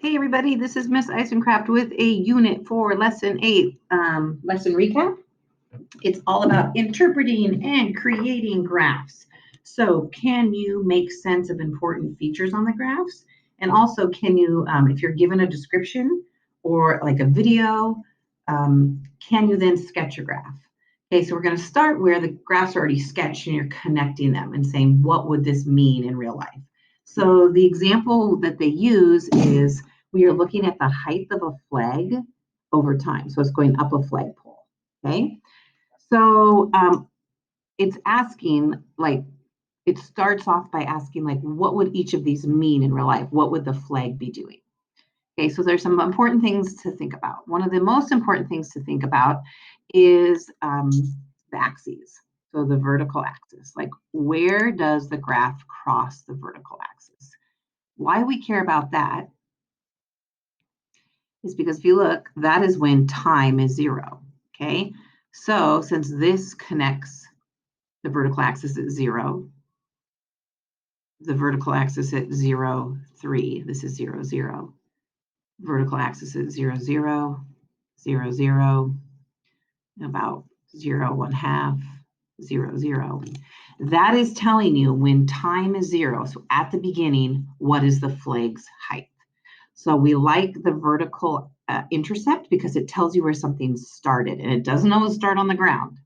Hey everybody, this is Miss Eisencraft with a Unit 4 Lesson 8 lesson recap. It's all about interpreting and creating graphs. So can you make sense of important features on the graphs? And also can you, if you're given a description or like a video, can you then sketch a graph? Okay, so we're going to start where the graphs are already sketched and you're connecting them and saying, what would this mean in real life? So the example that they use is we are looking at the height of a flag over time. So it's going up a flagpole, okay? So it's asking, like, it starts off by asking, like, what would each of these mean in real life? What would the flag be doing? Okay, so there's some important things to think about. One of the most important things to think about is the axes. So the vertical axis, like where does the graph cross the vertical axis? Why we care about that is because if you look, that is when time is 0, okay? So since this connects the vertical axis at 0, the vertical axis at 0, 3, this is 0, 0. Vertical axis at 0, 0, 0, 0, about 0, 1/2, 0, 0. That is telling you when time is 0, so at the beginning, what is the flag's height? So we like the vertical intercept because it tells you where something started, and it doesn't always start on the ground.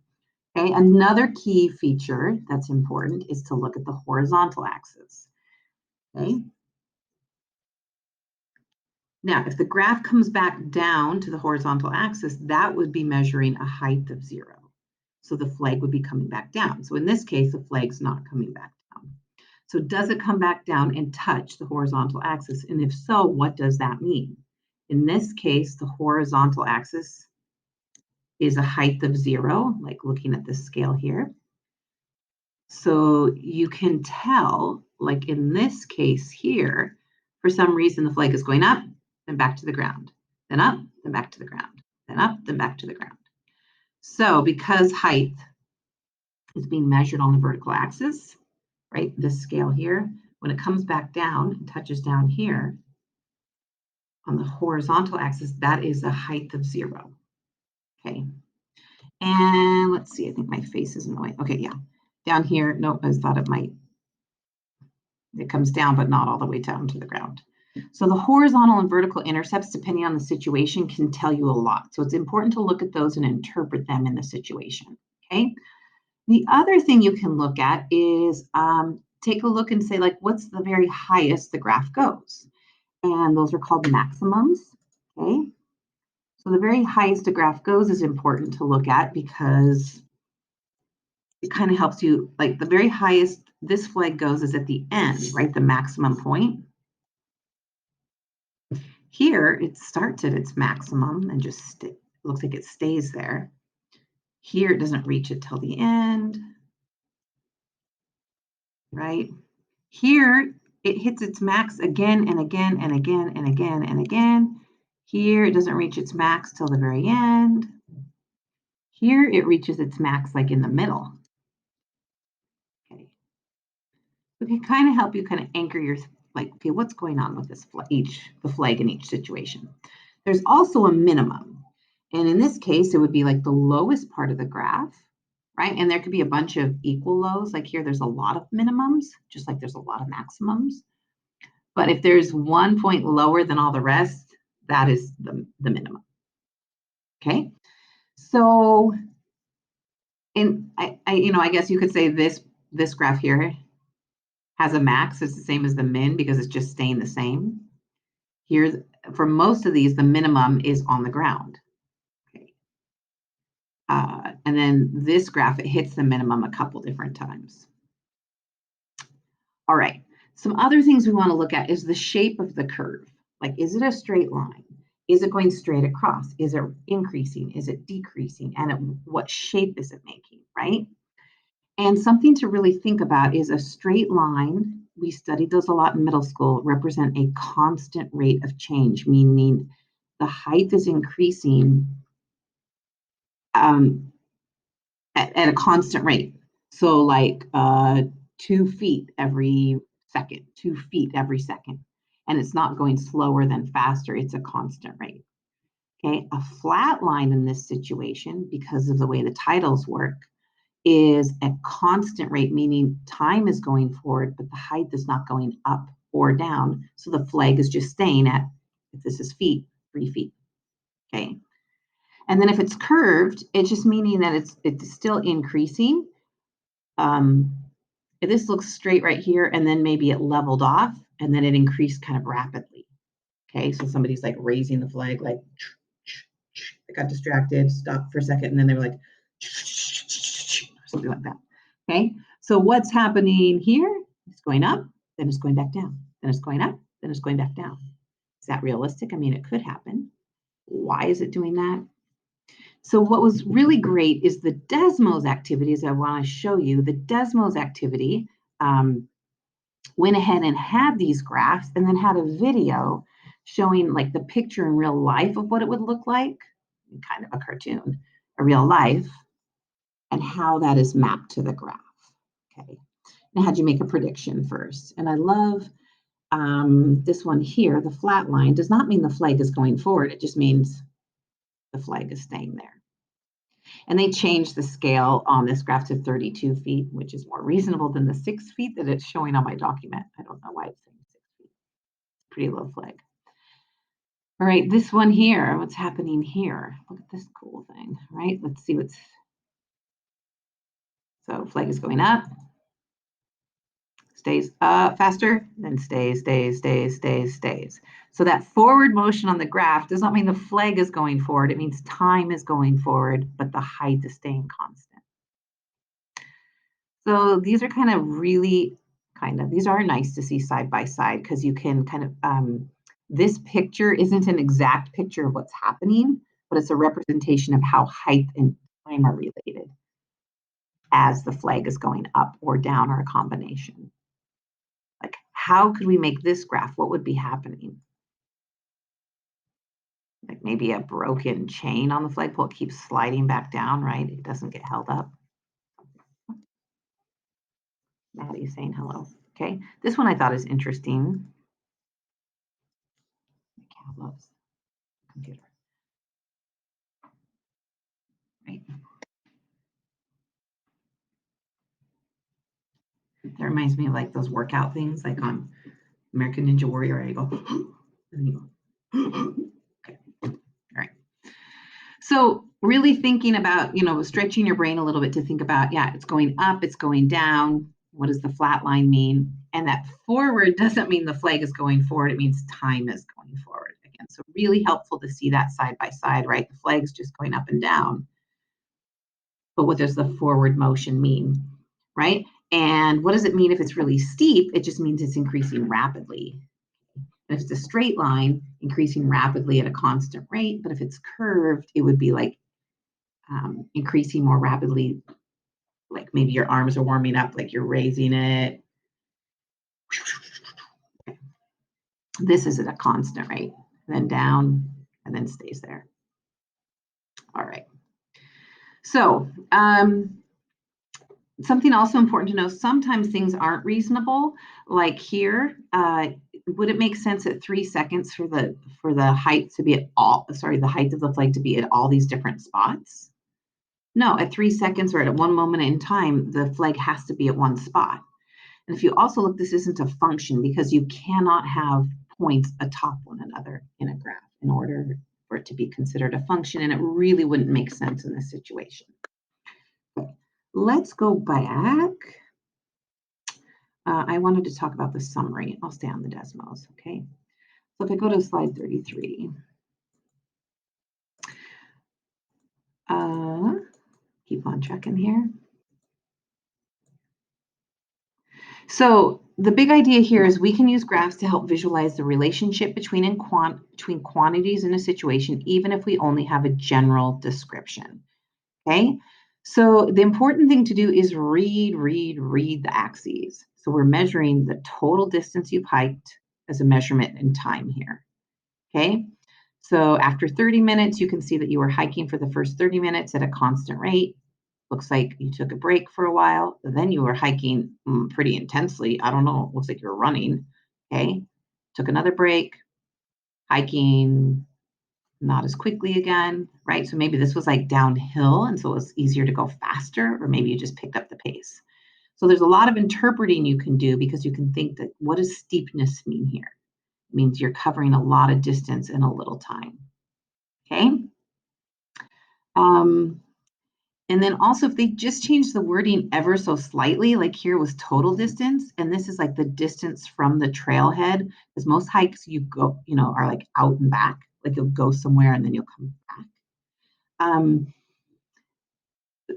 Okay, another key feature that's important is to look at the horizontal axis. Okay. Now, if the graph comes back down to the horizontal axis, that would be measuring a height of 0. So the flag would be coming back down. So in this case, the flag's not coming back down. So does it come back down and touch the horizontal axis? And if so, what does that mean? In this case, the horizontal axis is a height of 0, like looking at this scale here. So you can tell, like in this case here, for some reason the flag is going up, then back to the ground, then up, then back to the ground, then up, then back to the ground. So because height is being measured on the vertical axis, right, this scale here, when it comes back down and touches down here on the horizontal axis, that is a height of 0. Okay. And let's see, I think my face is in the way. Okay, yeah. Down here, nope, I thought it might. It comes down, but not all the way down to the ground. So the horizontal and vertical intercepts, depending on the situation, can tell you a lot. So it's important to look at those and interpret them in the situation, okay? The other thing you can look at is take a look and say, like, what's the very highest the graph goes? And those are called maximums, okay? So the very highest a graph goes is important to look at because it kind of helps you, like the very highest this flag goes is at the end, right? The maximum point. Here, it starts at its maximum and just looks like it stays there. Here, it doesn't reach it till the end, right? Here, it hits its max again and again and again and again and again. Here, it doesn't reach its max till the very end. Here, it reaches its max like in the middle. Okay. It can kind of help you kind of anchor your, like, okay, what's going on with this the flag in each situation. There's also a minimum. And in this case, it would be like the lowest part of the graph, right? And there could be a bunch of equal lows. Like here, there's a lot of minimums, just like there's a lot of maximums. But if there's one point lower than all the rest, that is the minimum. Okay. So, and I guess you could say this graph here has a max. It's the same as the min because it's just staying the same. Here, for most of these, the minimum is on the ground. Okay. And then this graph, it hits the minimum a couple different times. All right, some other things we want to look at is the shape of the curve. Like, is it a straight line? Is it going straight across? Is it increasing? Is it decreasing? And what shape is it making, right? And something to really think about is a straight line. We studied those a lot in middle school, represent a constant rate of change, meaning the height is increasing at a constant rate. So like 2 feet every second, 2 feet every second. and it's not going slower than faster. It's a constant rate. Okay, a flat line in this situation, because of the way the tidals work, is a constant rate, meaning time is going forward, but the height is not going up or down. So the flag is just staying at, if this is feet, 3 feet. Okay. And then if it's curved, it's just meaning that it's still increasing. If this looks straight right here, and then maybe it leveled off, and then it increased kind of rapidly. Okay, so somebody's like raising the flag, like they got distracted, stopped for a second, and then they were like something like that. Okay, so what's happening here? It's going up, then it's going back down, then it's going up, then it's going back down. Is that realistic? I mean, it could happen. Why is it doing that? So what was really great is the Desmos activities I want to show you. The Desmos activity went ahead and had these graphs and then had a video showing like the picture in real life of what it would look like, kind of a cartoon, a real life, and how that is mapped to the graph. Okay, and had you make a prediction first. And I love this one here. The flat line does not mean the flag is going forward. It just means the flag is staying there. And they changed the scale on this graph to 32 feet, which is more reasonable than the 6 feet that it's showing on my document. I don't know why it's saying 6 feet. It's a pretty low flag. All right, this one here, what's happening here? Look at this cool thing, right? Let's see what's, so flag is going up, stays up faster, then stays, stays, stays, stays, stays. So that forward motion on the graph does not mean the flag is going forward. It means time is going forward, but the height is staying constant. So these are kind of really, these are nice to see side by side because you can kind of, this picture isn't an exact picture of what's happening, but it's a representation of how height and time are related as the flag is going up or down or a combination. Like, how could we make this graph? What would be happening? Like maybe a broken chain on the flagpole, it keeps sliding back down, right? It doesn't get held up. Maddie's saying hello. Okay, this one I thought is interesting. My cat loves the computer. Right. That reminds me of like those workout things, like on American Ninja Warrior. I go, and you go. Okay. All right. So really thinking about, stretching your brain a little bit to think about, yeah, it's going up, it's going down. What does the flat line mean? And that forward doesn't mean the flag is going forward. It means time is going forward again. So really helpful to see that side by side, right? The flag's just going up and down. But what does the forward motion mean, right? And what does it mean if it's really steep? It just means it's increasing rapidly. And if it's a straight line, increasing rapidly at a constant rate. But if it's curved, it would be like increasing more rapidly, like maybe your arms are warming up, like you're raising it. This is at a constant rate, then down, and then stays there. All right. So something also important to know, sometimes things aren't reasonable. Like here, would it make sense at 3 seconds for the height to be at the height of the flag to be at all these different spots? No, at 3 seconds or at one moment in time, the flag has to be at one spot. And if you also look, this isn't a function because you cannot have points atop one another in a graph in order for it to be considered a function, and it really wouldn't make sense in this situation. Okay, let's go back. I wanted to talk about the summary. I'll stay on the Desmos, okay? So if I go to slide 33, keep on checking here. So the big idea here is we can use graphs to help visualize the relationship between quantities in a situation, even if we only have a general description, okay? So the important thing to do is read the axes. So we're measuring the total distance you've hiked as a measurement in time here, okay? So after 30 minutes, you can see that you were hiking for the first 30 minutes at a constant rate. Looks like you took a break for a while, then you were hiking pretty intensely. I don't know, it looks like you're running, okay? took another break, hiking not as quickly again, right? So maybe this was like downhill, and so it was easier to go faster, or maybe you just picked up the pace. So there's a lot of interpreting you can do because you can think that what does steepness mean here? It means you're covering a lot of distance in a little time. Okay. Um, and then also, if they just change the wording ever so slightly, like here was total distance, and this is like the distance from the trailhead, because most hikes you go, are like out and back, like you'll go somewhere and then you'll come back.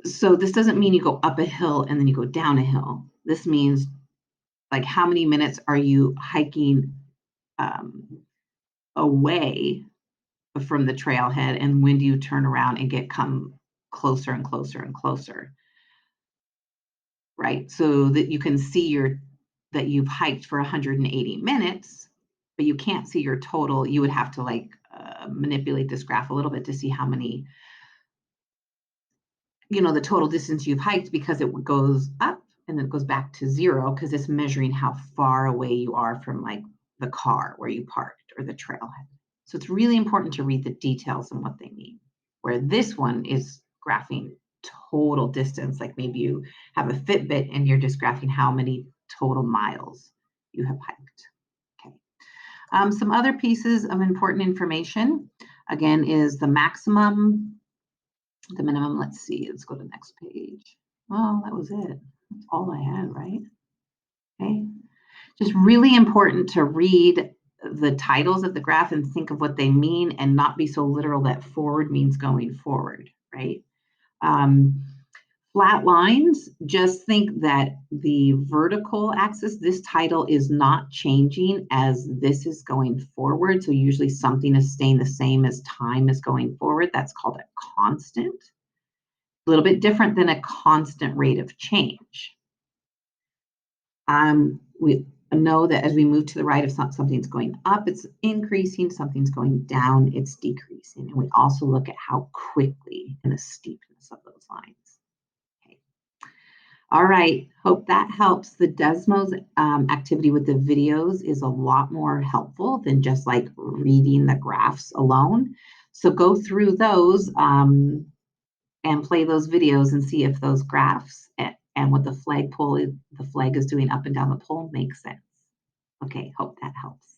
So this doesn't mean you go up a hill and then you go down a hill. This means like how many minutes are you hiking away from the trailhead, and when do you turn around and come closer and closer and closer, right? So that you can see that you've hiked for 180 minutes, but you can't see your total. You would have to like manipulate this graph a little bit to see how many, the total distance you've hiked, because it goes up and then it goes back to zero because it's measuring how far away you are from like the car where you parked or the trailhead. So it's really important to read the details and what they mean. Where this one is graphing total distance, like maybe you have a Fitbit and you're just graphing how many total miles you have hiked. Okay. Some other pieces of important information, again, is the maximum, the minimum. Let's see, let's go to the next page. Oh, that was it. That's all I had, right? Okay. Just really important to read the titles of the graph and think of what they mean and not be so literal that forward means going forward, right? Flat lines, just think that the vertical axis, this title is not changing as this is going forward. So usually something is staying the same as time is going forward. That's called a constant. A little bit different than a constant rate of change. We know that as we move to the right, if something's going up, it's increasing, something's going down, it's decreasing. And we also look at how quickly and the steepness of those lines. Okay. All right, hope that helps. The Desmos activity with the videos is a lot more helpful than just like reading the graphs alone. So go through those and play those videos and see if those graphs and what the flag is doing up and down the pole makes sense. Okay, hope that helps.